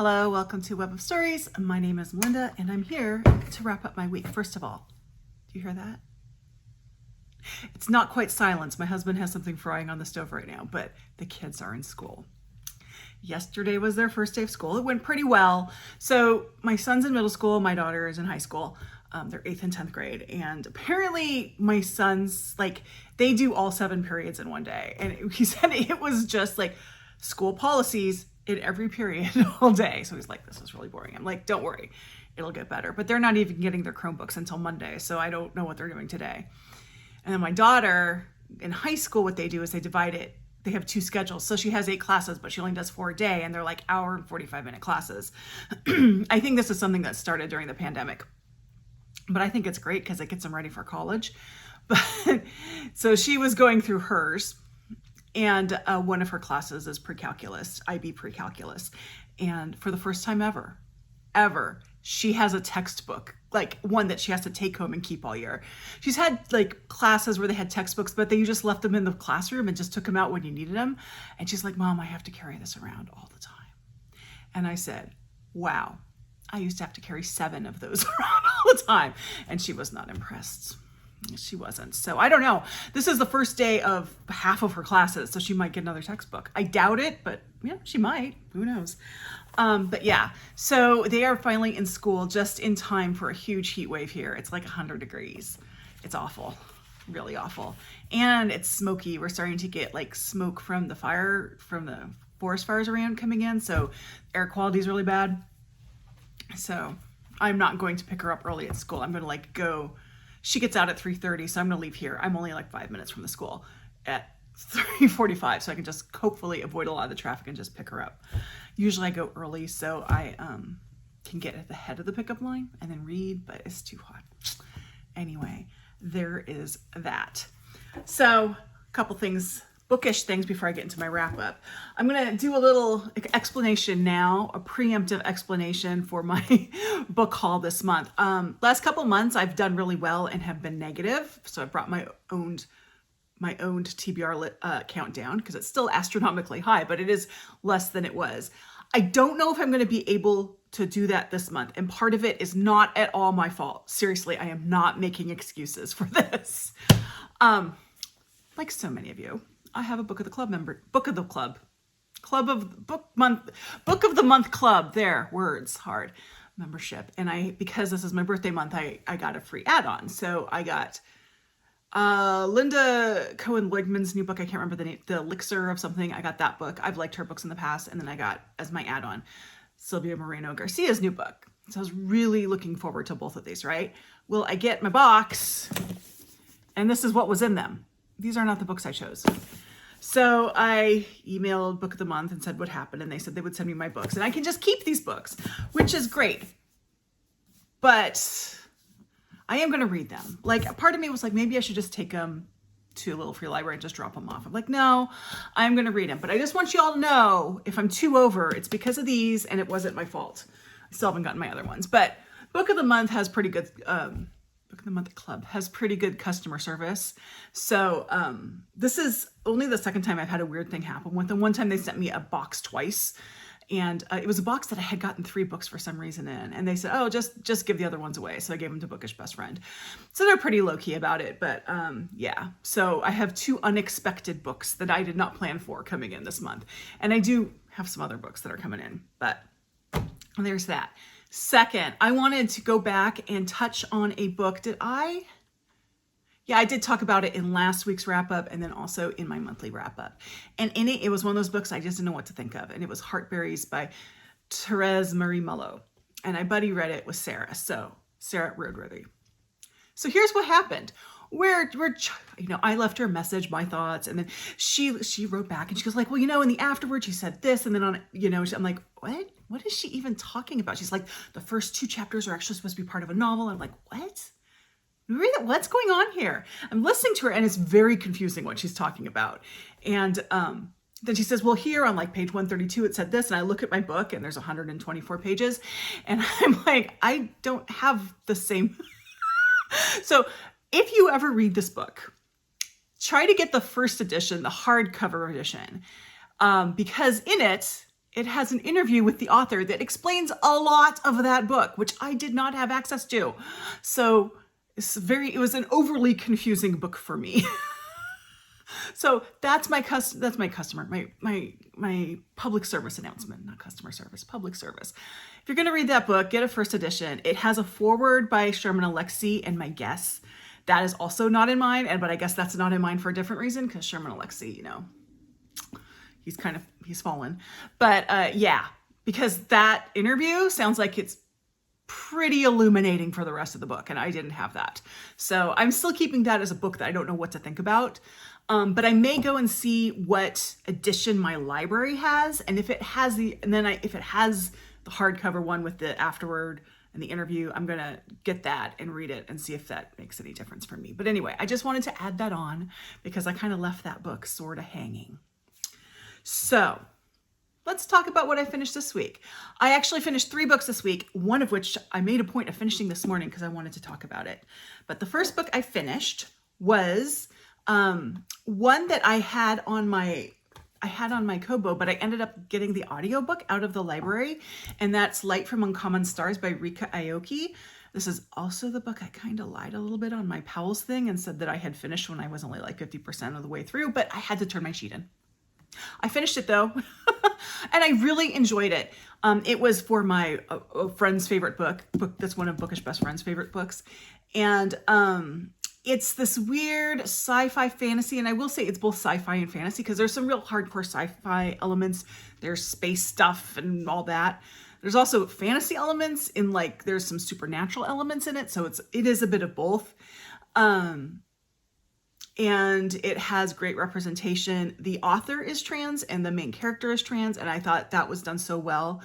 Hello, welcome to Web of Stories. My name is Melinda and I'm here to wrap up my week. First of all, do you hear that? It's not quite silence. My husband has something frying on the stove right now, but the kids are in school. Yesterday was their first day of school. It went pretty well. So my son's in middle school, my daughter is in high school. They're 8th and 10th grade. And apparently my son's they do all 7 periods in one day. And he said it was just like school policies in every period all day. So he's like, this is really boring. I'm like, don't worry, it'll get better. But they're not even getting their Chromebooks until Monday. So I don't know what they're doing today. And then my daughter in high school, what they do is they divide it. They have 2 schedules. So she has 8 classes, but she only does 4 a day. And they're like hour and 45-minute classes. I think this is something that started during the pandemic. But I think it's great because it gets them ready for college. But so she was going through hers. And one of her classes is pre-calculus, IB pre-calculus. And for the first time ever, she has a textbook, like one that she has to take home and keep all year. She's had like classes where they had textbooks, but you just left them in the classroom and just took them out when you needed them. And she's like, Mom, I have to carry this around all the time. And I said, wow, I used to have to carry 7 of those around all the time. And she was not impressed. She wasn't. So I don't know. This is the first day of half of her classes, so she might get another textbook. I doubt it, but yeah, she might. Who knows? But yeah, so they are finally in school just in time for a huge heat wave here. It's like 100 degrees. It's awful, really awful. And it's smoky. We're starting to get like smoke from the forest fires around coming in. So air quality is really bad. So I'm not going to pick her up early at school. I'm going to go. She gets out at 3:30, so I'm going to leave here. I'm only like 5 minutes from the school at 3:45, so I can just hopefully avoid a lot of the traffic and just pick her up. Usually I go early, so I can get at the head of the pickup line and then read, but it's too hot. Anyway, there is that. So a couple things, bookish things before I get into my wrap up. I'm going to do a little explanation now, a preemptive explanation for my book haul this month. Last couple months I've done really well and have been negative. So I brought my owned TBR count down because it's still astronomically high, but it is less than it was. I don't know if I'm going to be able to do that this month. And part of it is not at all my fault. Seriously, I am not making excuses for this. Like so many of you, I have a book of the month club. There, words hard membership. And because this is my birthday month, I got a free add-on. So I got Linda Cohen-Wigman's new book. I can't remember the name, The Elixir of something. I got that book. I've liked her books in the past. And then I got, as my add-on, Silvia Moreno Garcia's new book. So I was really looking forward to both of these, right? Well, I get my box and this is what was in them. These are not the books I chose. So I emailed Book of the Month and said what happened. And they said they would send me my books and I can just keep these books, which is great. But I am going to read them. Like, part of me was like, maybe I should just take them to a little free library and just drop them off. I'm like, no, I'm going to read them. But I just want you all to know, if I'm too over, it's because of these and it wasn't my fault. I still haven't gotten my other ones. But Book of the Month has pretty good, Book of the Month Club has pretty good customer service. So this is only the second time I've had a weird thing happen with them. One time they sent me a box twice. And it was a box that I had gotten 3 books for some reason in. And they said, oh, just give the other ones away. So I gave them to Bookish Best Friend. So they're pretty low-key about it. But yeah, so I have 2 unexpected books that I did not plan for coming in this month. And I do have some other books that are coming in. But there's that. Second, I wanted to go back and touch on a book. Yeah, I did talk about it in last week's wrap up and then also in my monthly wrap up. And in it was one of those books I just didn't know what to think of. And it was Heartberries by Terese Marie Mullo. And my buddy read it with Sarah. So Sarah Roadworthy. So here's what happened. I left her a message, my thoughts, and then she wrote back and she goes like, well, in the afterward, she said this. And then I'm like, what is she even talking about? She's like, the first 2 chapters are actually supposed to be part of a novel. I'm like, what? What's going on here? I'm listening to her and it's very confusing what she's talking about. And then she says, well, here on like page 132, it said this. And I look at my book and there's 124 pages. And I'm like, I don't have the same. So if you ever read this book, try to get the first edition, the hardcover edition, because in it, it has an interview with the author that explains a lot of that book, which I did not have access to. So it was an overly confusing book for me. So that's my public service announcement, not customer service, public service. If you're going to read that book, get a first edition. It has a foreword by Sherman Alexie, and my guess that is also not in mine. But I guess that's not in mine for a different reason, because Sherman Alexie, you know, he's fallen. But yeah, because that interview sounds like it's pretty illuminating for the rest of the book, and I didn't have that. So I'm still keeping that as a book that I don't know what to think about. But I may go and see what edition my library has, and if it has if it has the hardcover one with the afterword and the interview, I'm gonna get that and read it and see if that makes any difference for me. But anyway, I just wanted to add that on because I kind of left that book sort of hanging. So let's talk about what I finished this week. I actually finished 3 books this week, one of which I made a point of finishing this morning because I wanted to talk about it. But the first book I finished was one that I had on my Kobo, but I ended up getting the audiobook out of the library, and that's Light from Uncommon Stars by Ryka Aoki. This is also the book I kind of lied a little bit on my Powell's thing and said that I had finished when I was only like 50% of the way through, but I had to turn my sheet in. I finished it though, and I really enjoyed it. It was for my friend's favorite book. That's one of Bookish Best Friend's favorite books. And it's this weird sci-fi fantasy, and I will say it's both sci-fi and fantasy because there's some real hardcore sci-fi elements. There's space stuff and all that. There's also fantasy elements in, like, there's some supernatural elements in it, so it is a bit of both. And it has great representation. The author is trans and the main character is trans, and I thought that was done so well.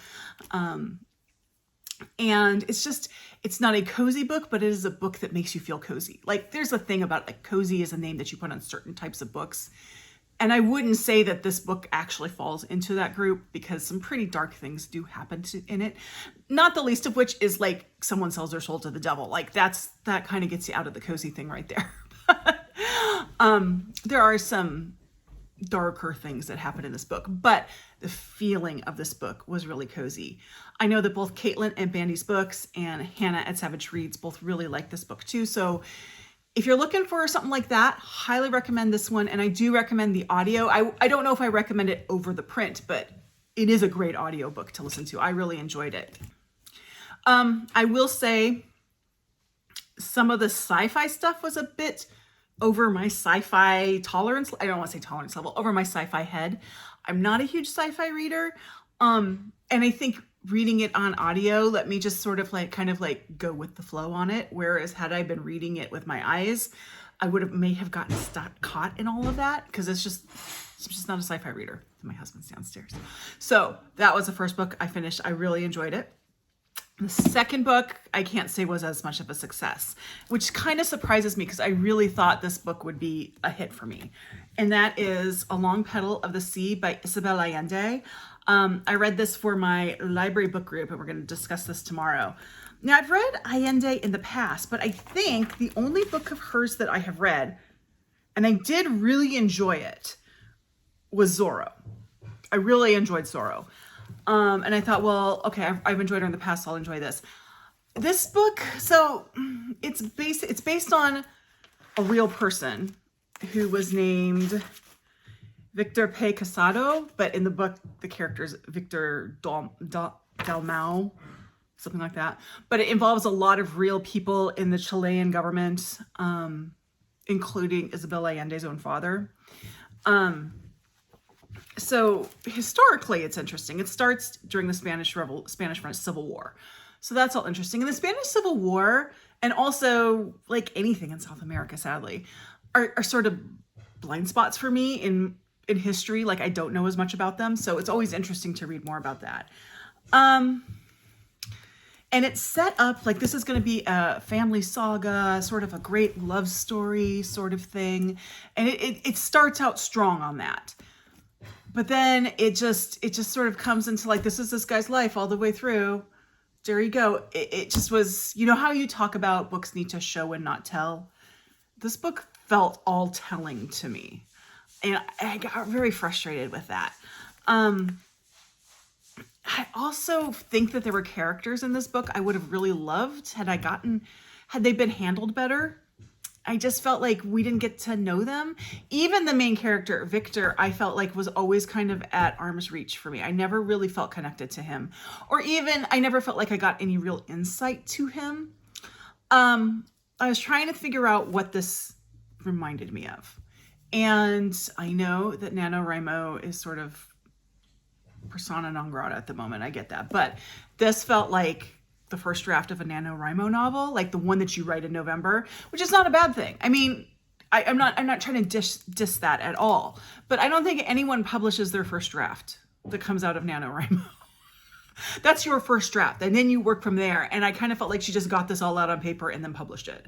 And it's not a cozy book, but it is a book that makes you feel cozy. Like, there's a thing about, like, cozy is a name that you put on certain types of books. And I wouldn't say that this book actually falls into that group because some pretty dark things do happen in it. Not the least of which is, like, someone sells their soul to the devil. Like, that kind of gets you out of the cozy thing right there. There are some darker things that happen in this book, but the feeling of this book was really cozy. I know that both Caitlin at Bandy's Books and Hannah at Savage Reads both really like this book too. So if you're looking for something like that, highly recommend this one. And I do recommend the audio. I don't know if I recommend it over the print, but it is a great audio book to listen to. I really enjoyed it. I will say some of the sci-fi stuff was a bit over my sci-fi tolerance. I don't want to say tolerance level, over my sci-fi head. I'm not a huge sci-fi reader. And I think reading it on audio let me just sort of kind of go with the flow on it. Whereas had I been reading it with my eyes, I may have gotten caught in all of that because I'm just not a sci-fi reader. My husband's downstairs. So that was the first book I finished. I really enjoyed it. The second book, I can't say was as much of a success, which kind of surprises me because I really thought this book would be a hit for me. And that is Along Petal of the Sea by Isabel Allende. I read this for my library book group, and we're going to discuss this tomorrow. Now, I've read Allende in the past, but I think the only book of hers that I have read, and I did really enjoy it, was Zorro. I really enjoyed Zorro. And I thought, well, okay, I've enjoyed her in the past, so I'll enjoy this. This book, so it's based on a real person who was named Victor P. Casado, but in the book, the character is Victor Dalmau, something like that. But it involves a lot of real people in the Chilean government, including Isabel Allende's own father. So historically, it's interesting. It starts during the Spanish-French Civil War. So that's all interesting. And the Spanish Civil War, and also like anything in South America, sadly, are sort of blind spots for me in history. Like, I don't know as much about them. So it's always interesting to read more about that. And it's set up like this is going to be a family saga, sort of a great love story sort of thing. And it starts out strong on that. But then it just sort of comes into like, this is this guy's life all the way through. There you go. It just was, you know how you talk about books need to show and not tell? This book felt all telling to me. And I got very frustrated with that. I also think that there were characters in this book I would have really loved had they been handled better. I just felt like we didn't get to know them. Even the main character, Victor, I felt like was always kind of at arm's reach for me. I never really felt connected to him. Or even, I never felt like I got any real insight to him. I was trying to figure out what this reminded me of. And I know that NaNoWriMo is sort of persona non grata at the moment. I get that. But this felt like the first draft of a NaNoWriMo novel, like the one that you write in November, which is not a bad thing. I mean, I'm not trying to diss that at all, but I don't think anyone publishes their first draft that comes out of NaNoWriMo. That's your first draft, and then you work from there. And I kind of felt like she just got this all out on paper and then published it.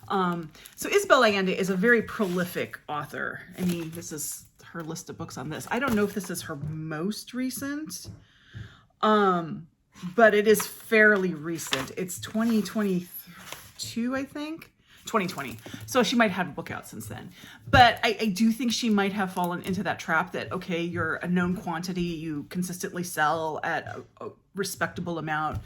So Isabel Allende is a very prolific author. I mean, this is her list of books on this. I don't know if this is her most recent, but it is fairly recent. It's 2022, I think. 2020. So she might have a book out since then. But I do think she might have fallen into that trap that, okay, you're a known quantity, you consistently sell at a respectable amount.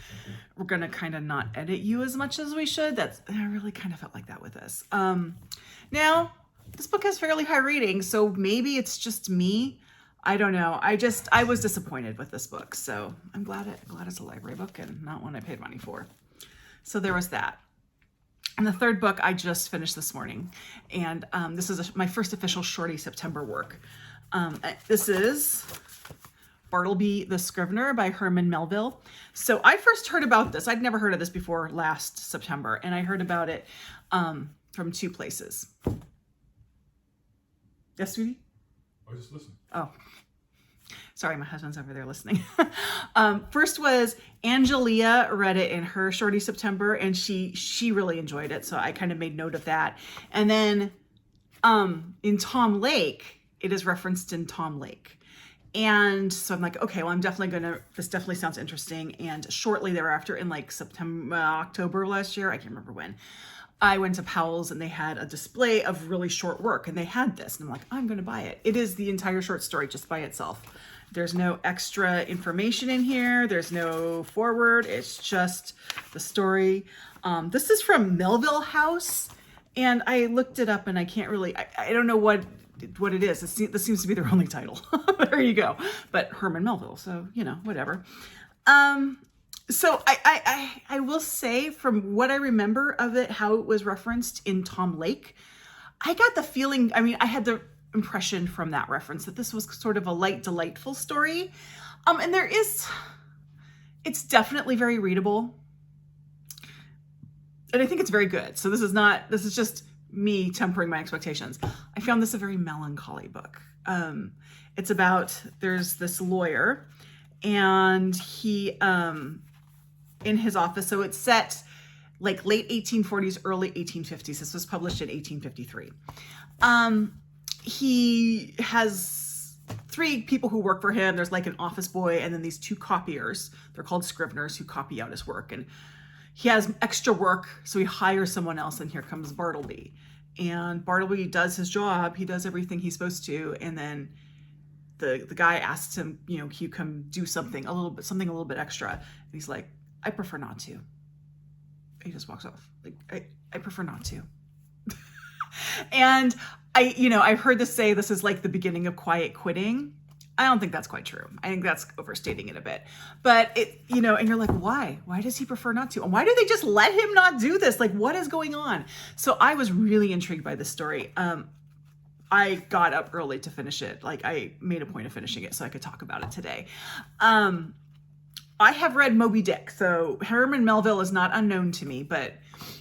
We're going to kind of not edit you as much as we should. I really kind of felt like that with this. Now, this book has fairly high ratings, so maybe it's just me. I don't know. I was disappointed with this book. So I'm glad it's a library book and not one I paid money for. So there was that. And the third book I just finished this morning. And this is my first official Shorty September work. This is Bartleby the Scrivener by Herman Melville. So I first heard about this. I'd never heard of this before last September. And I heard about it from two places. Yes, sweetie? I just listened. Oh. Sorry, my husband's over there listening. First was Angelia read it in her Shorty September, and she really enjoyed it, so I kind of made note of that. And then in Tom Lake, it is referenced in Tom Lake. And so I'm like, okay, well, this definitely sounds interesting. And shortly thereafter, in like October last year, I can't remember when, I went to Powell's and they had a display of really short work, and they had this, and I'm like, I'm going to buy it. It is the entire short story just by itself. There's no extra information in here. There's no foreword. It's just the story. This is from Melville House, and I looked it up, and I can't really, I don't know what it is. This seems to be their only title. There you go. But Herman Melville, so, whatever. So I will say, from what I remember of it, how it was referenced in Tom Lake, I got the feeling, I had the impression from that reference that this was sort of a light, delightful story. And it's definitely very readable. And I think it's very good. So this is just me tempering my expectations. I found this a very melancholy book. It's about, there's this lawyer, and he, in his office, so it's set like late 1840s, early 1850s. This was published in 1853. He has three people who work for him. There's like an office boy, and then these two copiers. They're called Scriveners, who copy out his work. And he has extra work, so he hires someone else, and here comes Bartleby. And Bartleby does his job. He does everything he's supposed to, and then the guy asks him, can you come do something a little bit extra? And he's like, I prefer not to. He just walks off. Like, I prefer not to. And I've heard this is like the beginning of quiet quitting. I don't think that's quite true. I think that's overstating it a bit. But and you're like, why? Why does he prefer not to? And why do they just let him not do this? Like, what is going on? So I was really intrigued by this story. I got up early to finish it. Like, I made a point of finishing it so I could talk about it today. I have read Moby Dick, so Herman Melville is not unknown to me, but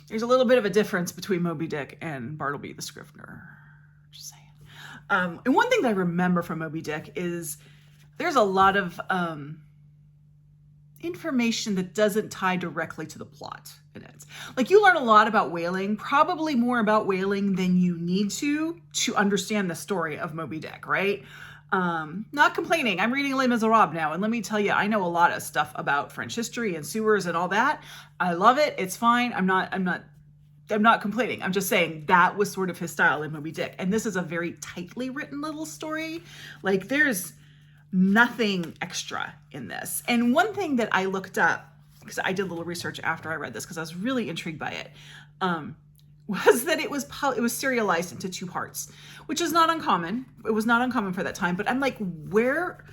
there's a little bit of a difference between Moby Dick and Bartleby the Scrivener. Just saying. And one thing that I remember from Moby Dick is there's a lot of information that doesn't tie directly to the plot in it. Like, you learn a lot about whaling, probably more about whaling than you need to understand the story of Moby Dick, right? Not complaining. I'm reading Les Misérables now, and let me tell you, I know a lot of stuff about French history and sewers and all that. I love it. It's fine. I'm not complaining. I'm just saying that was sort of his style in Moby Dick. And this is a very tightly written little story. Like, there's nothing extra in this. And one thing that I looked up, because I did a little research after I read this, because I was really intrigued by it, was that it was serialized into 2 parts, which is not uncommon. It was not uncommon for that time, but I'm like, where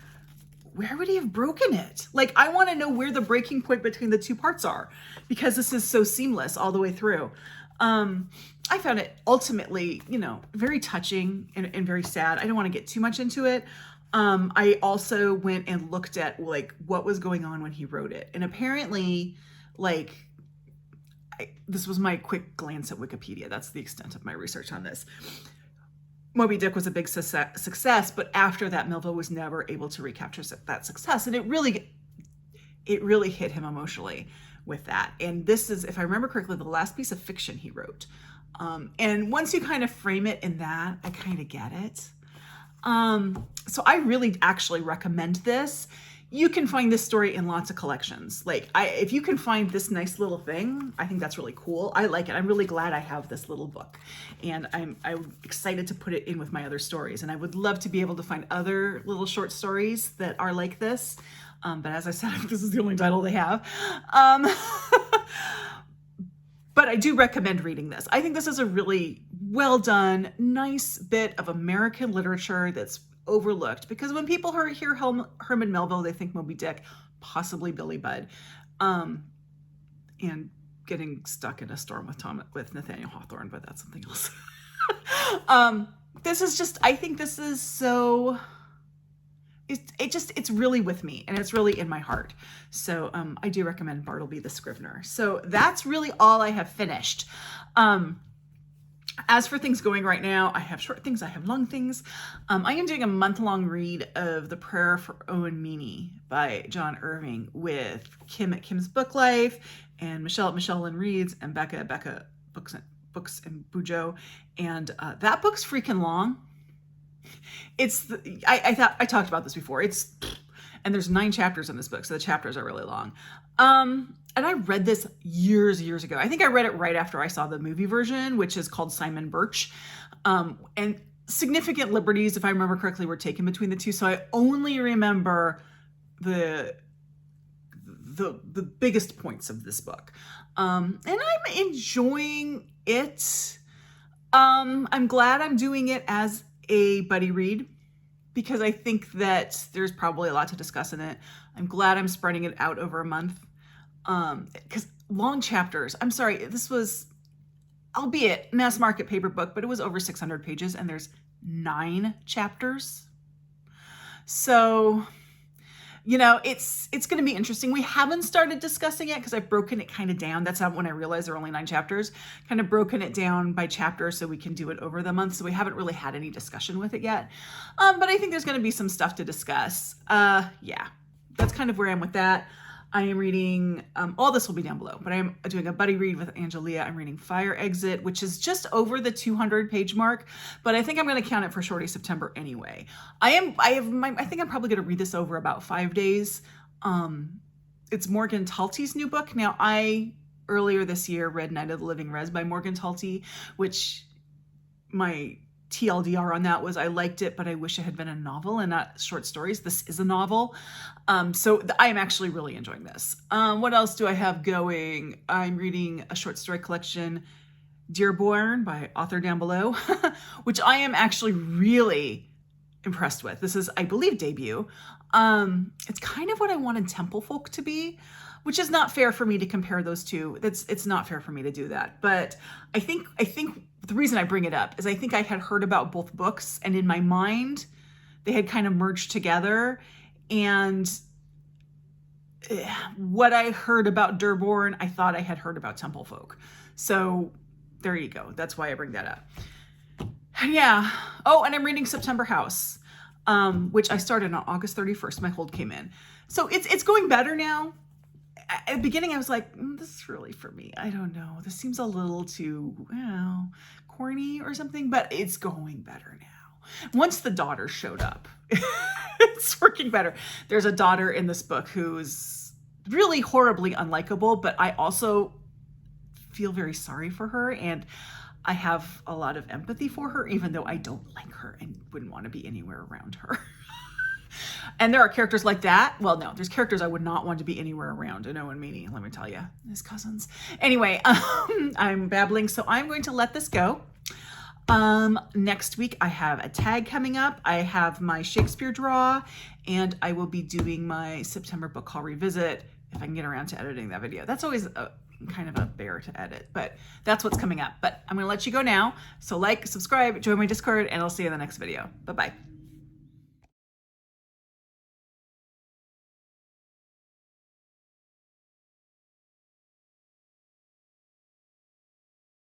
would he have broken it? Like, I want to know where the breaking point between the 2 parts are, because this is so seamless all the way through. I found it ultimately, very touching and very sad. I don't want to get too much into it. I also went and looked at like what was going on when he wrote it. And apparently, like, this was my quick glance at Wikipedia. That's the extent of my research on this. Moby Dick was a big success, but after that, Melville was never able to recapture that success. And it really hit him emotionally with that. And this is, if I remember correctly, the last piece of fiction he wrote. And once you kind of frame it in that, I kind of get it. So I really actually recommend this. You can find this story in lots of collections. Like, if you can find this nice little thing, I think that's really cool. I like it. I'm really glad I have this little book, and I'm excited to put it in with my other stories. And I would love to be able to find other little short stories that are like this. But as I said, this is the only title they have. But I do recommend reading this. I think this is a really well done, nice bit of American literature that's overlooked, because when people hear Herman Melville, they think Moby Dick, possibly Billy Budd, and getting stuck in a storm with Nathaniel Hawthorne, but that's something else. This is just, I think this is so, it's really with me, and it's really in my heart. So I do recommend Bartleby the Scrivener. So that's really all I have finished. As for things going right now, I have short things, I have long things. I am doing a month-long read of The Prayer for Owen Meany by John Irving with Kim at Kim's Book Life, and Michelle at Michelle Lynn Reads, and Becca at Becca Books and Bujo. And that book's freaking long. I talked about this before. And there's 9 chapters in this book, so the chapters are really long. And I read this years ago. I think I read it right after I saw the movie version, which is called Simon Birch. And significant liberties, if I remember correctly, were taken between the two. So I only remember the biggest points of this book. And I'm enjoying it. I'm glad I'm doing it as a buddy read, because I think that there's probably a lot to discuss in it. I'm glad I'm spreading it out over a month. Because long chapters, I'm sorry, this was, albeit mass market paper book, but it was over 600 pages and there's 9 chapters. So, it's going to be interesting. We haven't started discussing it because I've broken it kind of down. That's when I realized there are only 9 chapters, kind of broken it down by chapter so we can do it over the month. So we haven't really had any discussion with it yet. But I think there's going to be some stuff to discuss. Yeah, that's kind of where I am with that. I am reading, all this will be down below, but I'm doing a buddy read with Angelia. I'm reading Fire Exit, which is just over the 200 page mark, but I think I'm going to count it for Shorty September anyway. I think I'm probably going to read this over about 5 days. It's Morgan Talty's new book. Now, I earlier this year read Night of the Living Res by Morgan Talty, which my TLDR on that was I liked it, but I wish it had been a novel and not short stories. This is a novel. So I am actually really enjoying this. What else do I have going? I'm reading a short story collection, Dearborn by author down below, which I am actually really impressed with. This is, I believe, debut. It's kind of what I wanted Temple Folk to be, which is not fair for me to compare those two. It's not fair for me to do that. But I think the reason I bring it up is I think I had heard about both books, and in my mind, they had kind of merged together. And what I heard about Dearborn, I thought I had heard about Temple Folk. So there you go. That's why I bring that up. Yeah. Oh, and I'm reading September House, which I started on August 31st. My hold came in. So it's going better now. At the beginning, I was like, this is really for me. I don't know. This seems a little too, corny or something, but it's going better now. Once the daughter showed up, it's working better. There's a daughter in this book who's really horribly unlikable, but I also feel very sorry for her, and I have a lot of empathy for her, even though I don't like her and wouldn't want to be anywhere around her. And there are characters like that. Well, no, there's characters I would not want to be anywhere around in Owen Meany, let me tell you, his cousins. Anyway, I'm babbling, so I'm going to let this go. Next week I have a tag coming up. I have my Shakespeare draw, and I will be doing my September book haul revisit if I can get around to editing that video. That's always kind of a bear to edit, but that's what's coming up. But I'm going to let you go now. So like, subscribe, join my Discord, and I'll see you in the next video. Bye-bye.